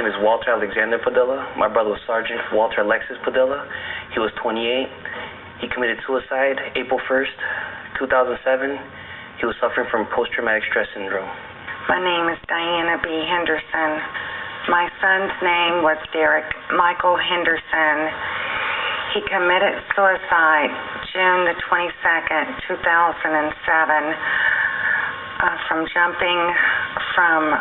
is Walter Alexander Padilla. My brother was Sergeant Walter Alexis Padilla. He was 28. He committed suicide April 1st, 2007. He was suffering from post-traumatic stress syndrome. My name is Diana B. Henderson. My son's name was Derek Michael Henderson. He committed suicide June the 22nd, 2007, from jumping from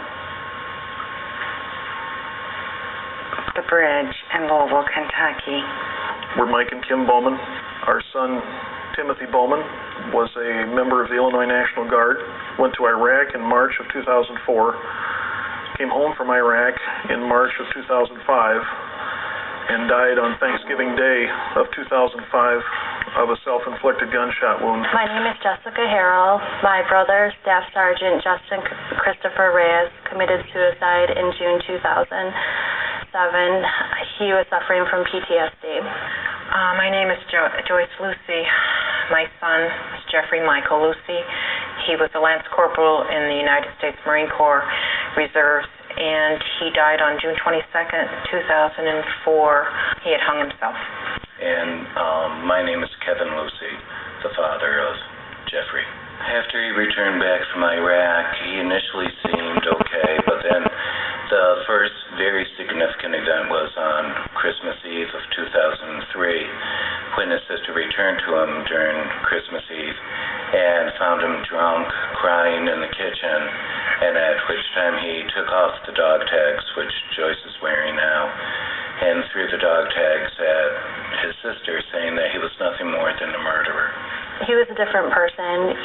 the bridge in Louisville, Kentucky. We're Mike and Kim Bowman. Our son, Timothy Bowman, was a member of the Illinois National Guard, went to Iraq in March of 2004, came home from Iraq in March of 2005, and died on Thanksgiving Day of 2005 of a self-inflicted gunshot wound. My name is Jessica Harrell. My brother, Staff Sergeant Justin Christopher Reyes, committed suicide in June 2007. He was suffering from PTSD. My name is Joyce Lucy. My son is Jeffrey Michael Lucy. He was a Lance Corporal in the United States Marine Corps Reserves, and he died on June 22nd, 2004. He had hung himself. And my name is Kevin Lucy, the father of Jeffrey. After he returned back from Iraq, he initially seemed okay, but then the first very significant event was on Christmas Eve of 2003, when his sister returned to him during Christmas Eve and found him drunk, crying in the kitchen, and at which time he took off the dog tags, which Joyce is wearing now, and threw the dog tags at his sister, saying that he was nothing more than a murderer. He was a different person.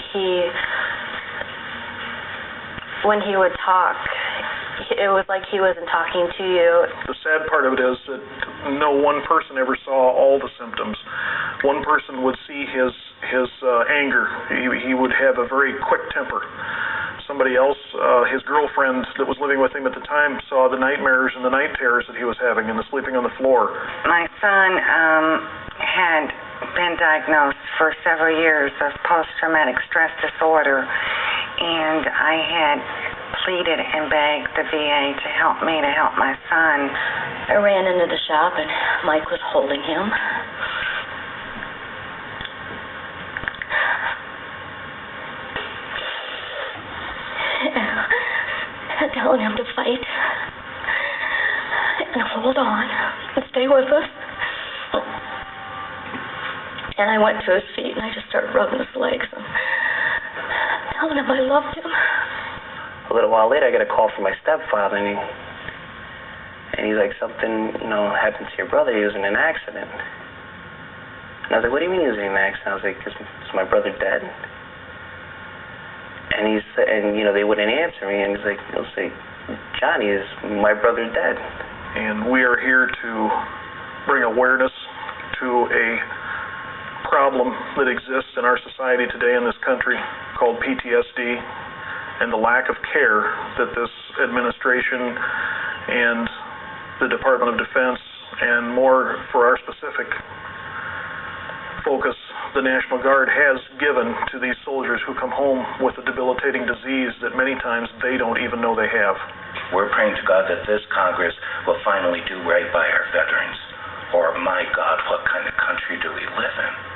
When he would talk, it was like he wasn't talking to you. The sad part of it is that no one person ever saw all the symptoms. One person would see his anger. He would have a very quick temper. Somebody else, his girlfriend that was living with him at the time, saw the nightmares and the night terrors that he was having and the sleeping on the floor. My son had been diagnosed for several years of post-traumatic stress disorder, and I had pleaded and begged the VA to help me to help my son. I ran into the shop and Mike was holding him. And telling him to fight and hold on and stay with us. And I went to his feet and I just started rubbing his legs and telling him I loved him. A little while later, I get a call from my stepfather, and he's like, something, happened to your brother. He was in an accident. And I was like, what do you mean he was in an accident? I was like, is my brother dead? And he said, they wouldn't answer me. And he'll say, Johnny, is my brother dead? And we are here to bring awareness to a problem that exists in our society today in this country called PTSD, and the lack of care that this administration and the Department of Defense, and more for our specific focus, the National Guard, has given to these soldiers who come home with a debilitating disease that many times they don't even know they have. We're praying to God that this Congress will finally do right by our veterans, or my God, what kind of country do we live in?